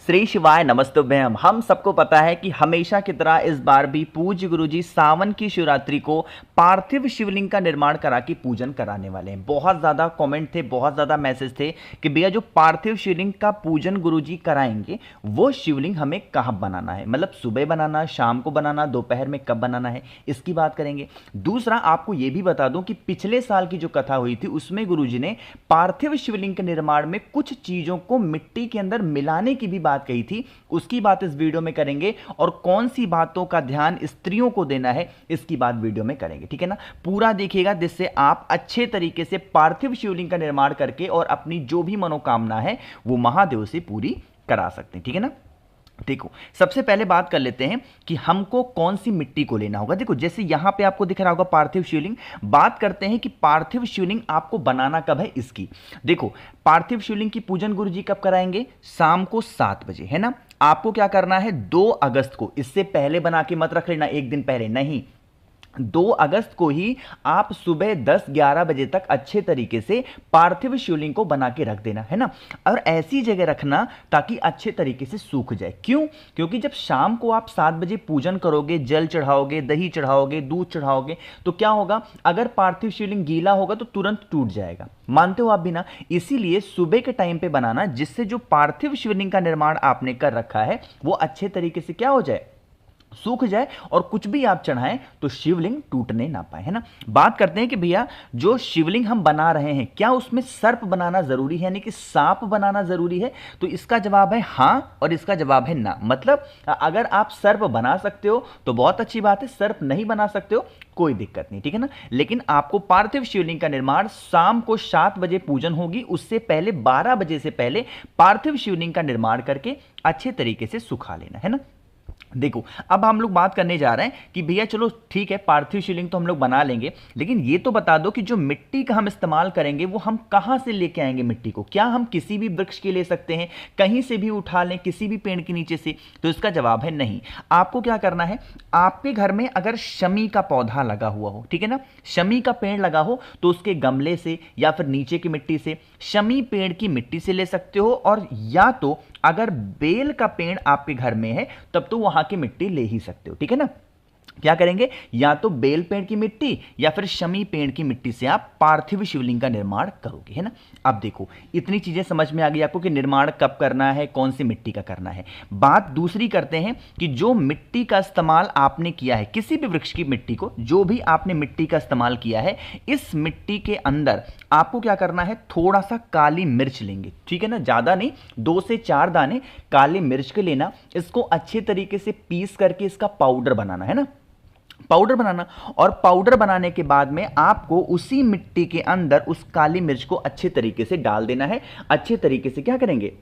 श्री शिवाय नमस्तुभ्यम। हम सबको पता है कि हमेशा की तरह इस बार भी पूज्य गुरुजी सावन की शिवरात्रि को पार्थिव शिवलिंग का निर्माण करा के पूजन कराने वाले हैं। बहुत ज़्यादा कमेंट थे, बहुत ज़्यादा मैसेज थे कि भैया जो पार्थिव शिवलिंग का पूजन गुरुजी कराएंगे वो शिवलिंग हमें कहाँ बनाना है, मतलब सुबह बनाना, शाम को बनाना, दोपहर में कब बनाना है, इसकी बात करेंगे। दूसरा आपको यह भी बता दूं कि पिछले साल की जो कथा हुई थी उसमें गुरुजी ने पार्थिव शिवलिंग के निर्माण में कुछ चीज़ों को मिट्टी के अंदर मिलाने की भी बात कही थी, उसकी बात इस वीडियो में करेंगे। और कौन सी बातों का ध्यान स्त्रियों को देना है इसकी बात वीडियो में करेंगे, ठीक है ना। पूरा देखिएगा जिससे आप अच्छे तरीके से पार्थिव शिवलिंग का निर्माण करके और अपनी जो भी मनोकामना है वो महादेव से पूरी करा सकते हैं, ठीक है ना। देखो सबसे पहले बात कर लेते हैं कि हमको कौन सी मिट्टी को लेना होगा। देखो जैसे यहां पे आपको दिख रहा होगा पार्थिव शिवलिंग। बात करते हैं कि पार्थिव शिवलिंग आपको बनाना कब है इसकी। देखो पार्थिव शिवलिंग की पूजन गुरुजी कब कराएंगे? शाम को 7 बजे, है ना। आपको क्या करना है, 2 अगस्त को, इससे पहले बना के मत रख लेना, एक दिन पहले नहीं, 2 अगस्त को ही आप सुबह 10-11 बजे तक अच्छे तरीके से पार्थिव शिवलिंग को बना के रख देना, है ना। और ऐसी जगह रखना ताकि अच्छे तरीके से सूख जाए। क्यों? क्योंकि जब शाम को आप 7 बजे पूजन करोगे, जल चढ़ाओगे, दही चढ़ाओगे, दूध चढ़ाओगे, तो क्या होगा, अगर पार्थिव शिवलिंग गीला होगा तो तुरंत टूट जाएगा। मानते हो आप भी ना। इसीलिए सुबह के टाइम पे बनाना, जिससे जो पार्थिव शिवलिंग का निर्माण आपने कर रखा है वो अच्छे तरीके से क्या हो जाए, सूख जाए, और कुछ भी आप चढ़ाएं तो शिवलिंग टूटने ना पाए, है ना। बात करते हैं कि भैया जो शिवलिंग हम बना रहे हैं क्या उसमें सर्प बनाना जरूरी है, यानी कि सांप बनाना जरूरी है? तो इसका जवाब है हां और इसका जवाब है ना। मतलब अगर आप सर्प बना सकते हो तो बहुत अच्छी बात है, सर्प नहीं बना सकते हो कोई दिक्कत नहीं, ठीक है ना। लेकिन आपको पार्थिव शिवलिंग का निर्माण शाम को 7 बजे पूजन होगी, उससे पहले 12 बजे से पहले पार्थिव शिवलिंग का निर्माण करके अच्छे तरीके से सुखा लेना, है ना। देखो अब हम लोग बात करने जा रहे हैं कि भैया चलो ठीक है पार्थिव शिवलिंग तो हम लोग बना लेंगे, लेकिन ये तो बता दो कि जो मिट्टी का हम इस्तेमाल करेंगे वो हम कहां से लेके आएंगे मिट्टी को? क्या हम किसी भी वृक्ष के ले सकते हैं, कहीं से भी उठा लें, किसी भी पेड़ के नीचे से? तो इसका जवाब है नहीं। आपको क्या करना है, आपके घर में अगर शमी का पौधा लगा हुआ हो, ठीक है ना, शमी का पेड़ लगा हो तो उसके गमले से या फिर नीचे की मिट्टी से शमी पेड़ की मिट्टी से ले सकते हो। और या तो अगर बेल का पेड़ आपके घर में है तब तो वहां की मिट्टी ले ही सकते हो, ठीक है ना। क्या करेंगे, या तो बेल पेड़ की मिट्टी या फिर शमी पेड़ की मिट्टी से आप पार्थिव शिवलिंग का निर्माण करोगे, है ना। अब देखो इतनी चीजें समझ में आ गई आपको कि निर्माण कब करना है, कौन सी मिट्टी का करना है। बात दूसरी करते हैं कि जो मिट्टी का इस्तेमाल आपने किया है, किसी भी वृक्ष की मिट्टी को जो भी आपने मिट्टी का इस्तेमाल किया है, इस मिट्टी के अंदर आपको क्या करना है, थोड़ा सा काली मिर्च लेंगे, ठीक है ना, ज्यादा नहीं, 2 से 4 दाने काली मिर्च के लेना। इसको अच्छे तरीके से पीस करके इसका पाउडर बनाना, है ना, पाउडर बनाना। और पाउडर बनाने के बाद में आपको उसी मिट्टी के अंदर उस काली मिर्च को अच्छे तरीके से डाल देना है। अच्छे तरीके से क्या करेंगे,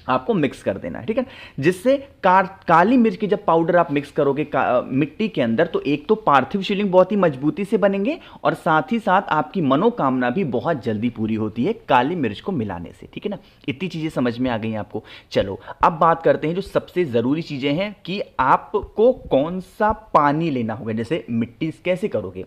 आपको मिक्स कर देना है, ठीक है। जिससे काली मिर्च की जब पाउडर आप मिक्स करोगे मिट्टी के अंदर, तो एक तो पार्थिव शिवलिंग बहुत ही मजबूती से बनेंगे और साथ ही साथ आपकी मनोकामना भी बहुत जल्दी पूरी होती है काली मिर्च को मिलाने से, ठीक है ना। इतनी चीजें समझ में आ गई आपको। चलो अब बात करते हैं जो सबसे जरूरी चीजें हैं कि आपको कौन सा पानी लेना होगा। जैसे मिट्टी कैसे करोगे,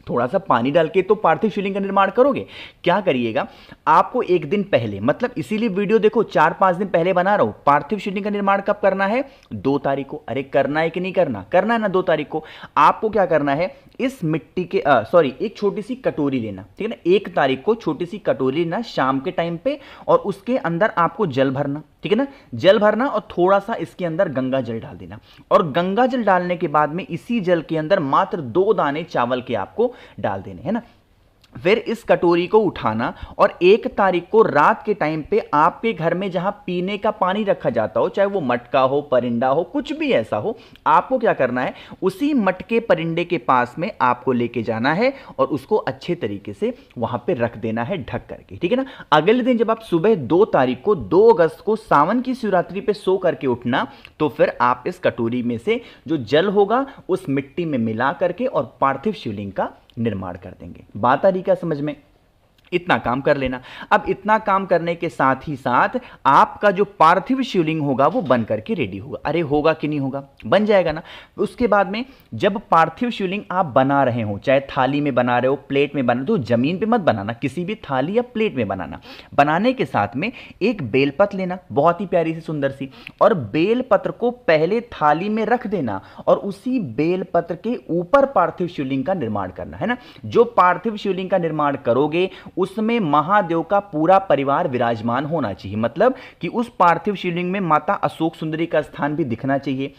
थोड़ा सा पानी डाल के तो पार्थिव शिवलिंग का निर्माण करोगे। क्या करिएगा, आपको एक दिन पहले, मतलब इसीलिए वीडियो देखो 4-5 दिन पहले बना रहा हूं। पार्थिव शिवलिंग का निर्माण कब करना है, 2 तारीख को। अरे करना है कि नहीं करना, करना है ना 2 तारीख को। आपको क्या करना है, इस मिट्टी के एक छोटी सी कटोरी लेना, ठीक है ना। 1 तारीख को छोटी सी कटोरी लेना शाम के टाइम पे, और उसके अंदर आपको जल भरना, ठीक है ना, जल भरना, और थोड़ा सा इसके अंदर गंगा जल डाल देना। और गंगा जल डालने के बाद में इसी जल के अंदर मात्र 2 दाने चावल के आपको डाल देने, है ना। फिर इस कटोरी को उठाना और 1 तारीख को रात के टाइम पे आपके घर में जहां पीने का पानी रखा जाता हो, चाहे वो मटका हो, परिंदा हो, कुछ भी ऐसा हो, आपको क्या करना है, उसी मटके परिंदे के पास में आपको लेके जाना है और उसको अच्छे तरीके से वहां पे रख देना है ढक करके, ठीक है ना। अगले दिन जब आप सुबह 2 तारीख को 2 अगस्त को सावन की शिवरात्रि पे सो करके उठना, तो फिर आप इस कटोरी में से जो जल होगा उस मिट्टी में मिला करके और पार्थिव शिवलिंग का निर्माण कर देंगे। बात आ रही क्या समझ में? इतना काम कर लेना। अब इतना काम करने के साथ ही साथ आपका जो पार्थिव शिवलिंग होगा वो बन करके रेडी होगा। अरे होगा कि नहीं होगा, बन जाएगा ना। उसके बाद में जब पार्थिव शिवलिंग आप बना रहे हो, चाहे थाली में बना रहे हो, प्लेट में बना, तो जमीन पे मत बनाना, किसी भी थाली या प्लेट में बनाना। बनाने के साथ में एक बेलपत्र लेना, बहुत ही प्यारी सी सुंदर सी, और बेलपत्र को पहले थाली में रख देना और उसी बेलपत्र के ऊपर पार्थिव शिवलिंग का निर्माण करना है ना। जो पार्थिव शिवलिंग का निर्माण करोगे उसमें महादेव का पूरा परिवार विराजमान होना चाहिए। मतलब कि उस पार्थिव शिवलिंग में माता अशोक सुंदरी का स्थान भी दिखना चाहिए,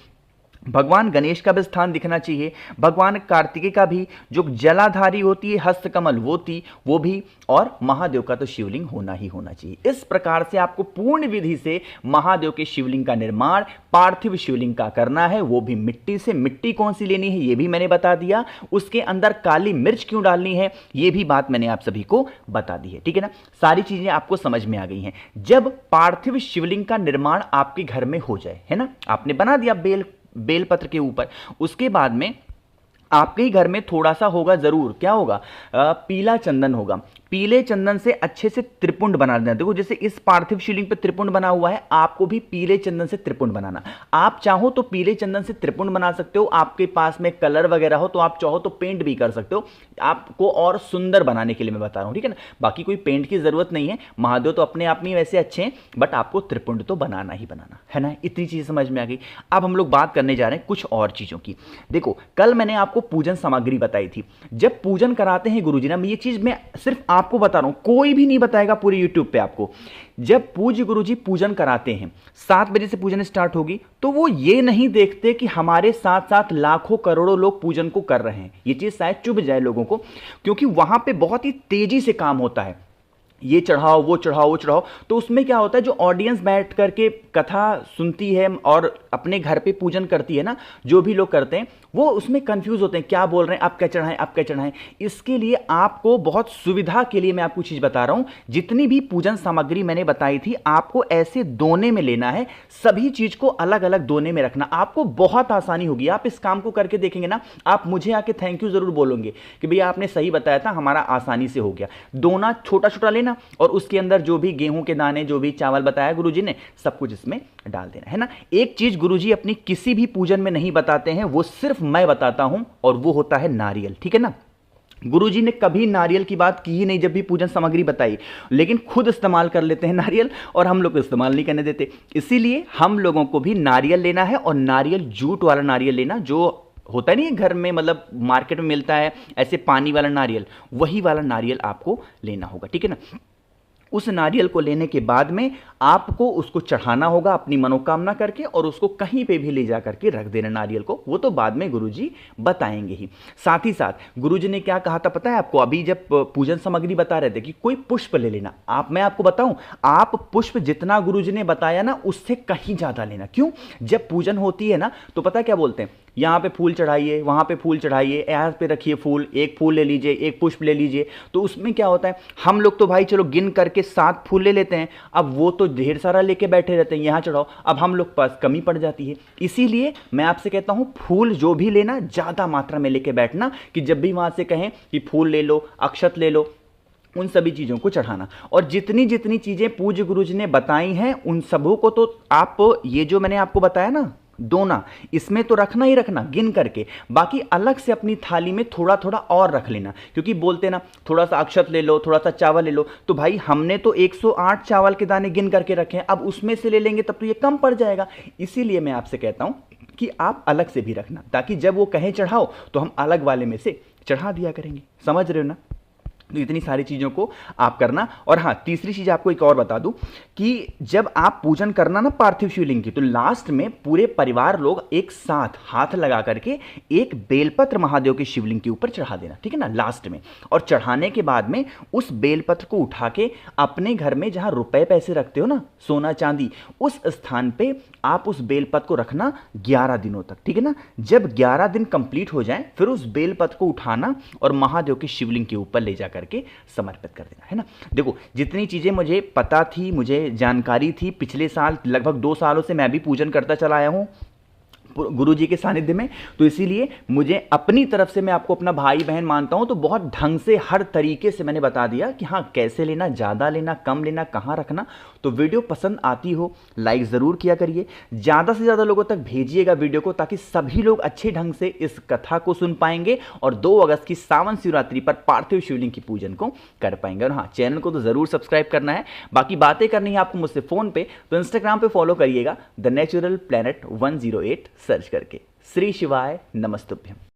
भगवान गणेश का भी स्थान दिखना चाहिए, भगवान कार्तिकेय का भी, जो जलाधारी होती है हस्तकमल वो भी, और महादेव का तो शिवलिंग होना ही होना चाहिए। इस प्रकार से आपको पूर्ण विधि से महादेव के शिवलिंग का निर्माण पार्थिव शिवलिंग का करना है, वो भी मिट्टी से। मिट्टी कौन सी लेनी है ये भी मैंने बता दिया, उसके अंदर काली मिर्च क्यों डालनी है ये भी बात मैंने आप सभी को बता दी है, ठीक है ना। सारी चीजें आपको समझ में आ गई हैं। जब पार्थिव शिवलिंग का निर्माण आपके घर में हो जाए, है ना, आपने बना दिया बेलपत्र के ऊपर, उसके बाद में आपके ही घर में थोड़ा सा होगा जरूर, क्या होगा, पीला चंदन होगा। पीले चंदन से अच्छे से त्रिपुंड बना देना। देखो जैसे इस पार्थिव शिवलिंग पे त्रिपुंड बना हुआ है, आपको भी पीले चंदन से त्रिपुंड बनाना। आप चाहो तो पीले चंदन से त्रिपुंड बना सकते हो, आपके पास में कलर वगैरह हो तो आप चाहो तो पेंट भी कर सकते हो, आपको और सुंदर बनाने के लिए मैं बता रहा हूं, ठीक है ना। बाकी कोई पेंट की जरूरत नहीं है, महादेव तो अपने आप में वैसे अच्छे हैं, बट आपको त्रिपुंड तो बनाना ही बनाना है ना। इतनी चीज समझ में आ गई। अब हम लोग बात करने जा रहे हैं कुछ और चीजों की। देखो कल मैंने आपको पूजन सामग्री बताई थी। जब पूजन कराते हैं गुरुजी ना, मैं ये चीज मैं सिर्फ आपको बता रहा हूं, कोई भी नहीं बताएगा पूरे यूट्यूब पे आपको। जब पूज्य गुरुजी पूजन कराते हैं, 7 बजे से पूजन स्टार्ट होगी, तो वो ये नहीं देखते कि हमारे साथ साथ लाखों करोड़ों लोग पूजन को कर रहे हैं। ये चीज शायद चुभ जाए लोगों को, क्योंकि वहां पे बहुत ही तेजी से काम होता है, ये चढ़ाओ वो चढ़ाओ वो चढ़ाओ। तो उसमें क्या होता है, जो ऑडियंस बैठ करके कथा सुनती है और अपने घर पे पूजन करती है ना, जो भी लोग करते हैं वो उसमें कंफ्यूज होते हैं, क्या बोल रहे हैं, आप क्या चढ़ाएं आप क्या चढ़ाएं। इसके लिए आपको बहुत सुविधा के लिए मैं आपको चीज बता रहा हूं, जितनी भी पूजन सामग्री मैंने बताई थी आपको ऐसे दोने में लेना है, सभी चीज को अलग अलग दोने में रखना, आपको बहुत आसानी होगी। आप इस काम को करके देखेंगे ना, आप मुझे आके थैंक यू जरूर बोलोगे कि भैया आपने सही बताया था, हमारा आसानी से हो गया। दोना छोटा छोटा लेना और उसके अंदर जो भी गेहूं के दाने, जो भी चावल बताया गुरुजी ने, सब कुछ इसमें डाल देना है ना। एक चीज गुरुजी अपनी किसी भी पूजन में नहीं बताते हैं, वो सिर्फ मैं बताता हूं, और वो होता है नारियल, ठीक है ना। गुरुजी ने कभी नारियल की बात की ही नहीं जब भी पूजन सामग्री बताई, लेकिन खुद इस्तेमाल कर लेते हैं नारियल, और हम लोग को इस्तेमाल नहीं करने देते। इसीलिए हम लोगों को भी नारियल लेना है, और नारियल जूट वाला नारियल लेना, जो होता नहीं है घर में, मतलब मार्केट में मिलता है ऐसे पानी वाला नारियल, वही वाला नारियल आपको लेना होगा, ठीक है ना। उस नारियल को लेने के बाद में आपको उसको चढ़ाना होगा अपनी मनोकामना करके, और उसको कहीं पे भी ले जा करके रख देना नारियल को, वो तो बाद में गुरुजी बताएंगे ही। साथ ही साथ गुरुजी ने क्या कहा था पता है आपको, अभी जब पूजन सामग्री बता रहे थे कि कोई पुष्प ले लेना। मैं आपको बताऊं, आप पुष्प जितना गुरुजी ने बताया ना, उससे कहीं ज्यादा लेना। क्यों? जब पूजन होती है ना, तो पता क्या बोलते हैं, यहाँ पे फूल चढ़ाइए, वहाँ पे फूल चढ़ाइए, यहाँ पे रखिए फूल, एक फूल ले लीजिए, एक पुष्प ले लीजिए। तो उसमें क्या होता है, हम लोग तो भाई चलो गिन करके 7 फूल ले लेते हैं, अब वो तो ढेर सारा लेके बैठे रहते हैं, यहाँ चढ़ाओ, अब हम लोग पास कमी पड़ जाती है। इसीलिए मैं आपसे कहता हूँ, फूल जो भी लेना ज़्यादा मात्रा में लेके बैठना, कि जब भी वहाँ से कहें कि फूल ले लो, अक्षत ले लो, उन सभी चीज़ों को चढ़ाना। और जितनी जितनी चीज़ें पूज्य गुरुजी ने बताई हैं, उन सबों को तो आप, ये जो मैंने आपको बताया ना दोना, इसमें तो रखना ही रखना गिन करके, बाकी अलग से अपनी थाली में थोड़ा थोड़ा और रख लेना। क्योंकि बोलते ना थोड़ा सा अक्षत ले लो, थोड़ा सा चावल ले लो, तो भाई हमने तो 108 चावल के दाने गिन करके रखे हैं, अब उसमें से ले लेंगे तब तो ये कम पड़ जाएगा। इसीलिए मैं आपसे कहता हूं कि आप अलग से भी रखना, ताकि जब वो कहें चढ़ाओ तो हम अलग वाले में से चढ़ा दिया करेंगे। समझ रहे हो ना? तो इतनी सारी चीज़ों को आप करना। और हाँ, तीसरी चीज़ आपको एक और बता दूं कि जब आप पूजन करना ना पार्थिव शिवलिंग की, तो लास्ट में पूरे परिवार लोग एक साथ हाथ लगा करके एक बेलपत्र महादेव के शिवलिंग के ऊपर चढ़ा देना, ठीक है ना, लास्ट में। और चढ़ाने के बाद में उस बेलपत्र को उठा के अपने घर में जहां रुपए पैसे रखते हो ना, सोना चांदी, उस स्थान पे आप उस बेलपत्र को रखना 11 दिनों तक, ठीक है ना। जब 11 दिन कंप्लीट हो जाए, फिर उस बेलपत्र को उठाना और महादेव के शिवलिंग के ऊपर ले जाकर के समर्पित कर देना, है ना। देखो जितनी चीजें मुझे पता थी, मुझे जानकारी थी, पिछले साल लगभग 2 सालों से मैं भी पूजन करता चला आया हूं, गुरु जी के सानिध्य में। तो इसीलिए मुझे अपनी तरफ से, मैं आपको अपना भाई बहन मानता हूं, तो बहुत ढंग से हर तरीके से मैंने बता दिया कि हाँ कैसे लेना, ज़्यादा लेना, कम लेना, कहाँ रखना। तो वीडियो पसंद आती हो लाइक ज़रूर किया करिए, ज़्यादा से ज़्यादा लोगों तक भेजिएगा वीडियो को, ताकि सभी लोग अच्छे ढंग से इस कथा को सुन पाएंगे और 2 अगस्त की सावन शिवरात्रि पर पार्थिव शिवलिंग की पूजन को कर पाएंगे। और हाँ, चैनल को तो ज़रूर सब्सक्राइब करना है। बाकी बातें करनी है आपको मुझसे फ़ोन पे, तो इंस्टाग्राम पे फॉलो करिएगा द नेचुरल प्लैनेट 108 सर्च करके। श्री शिवाय नमस्तुभ्यम।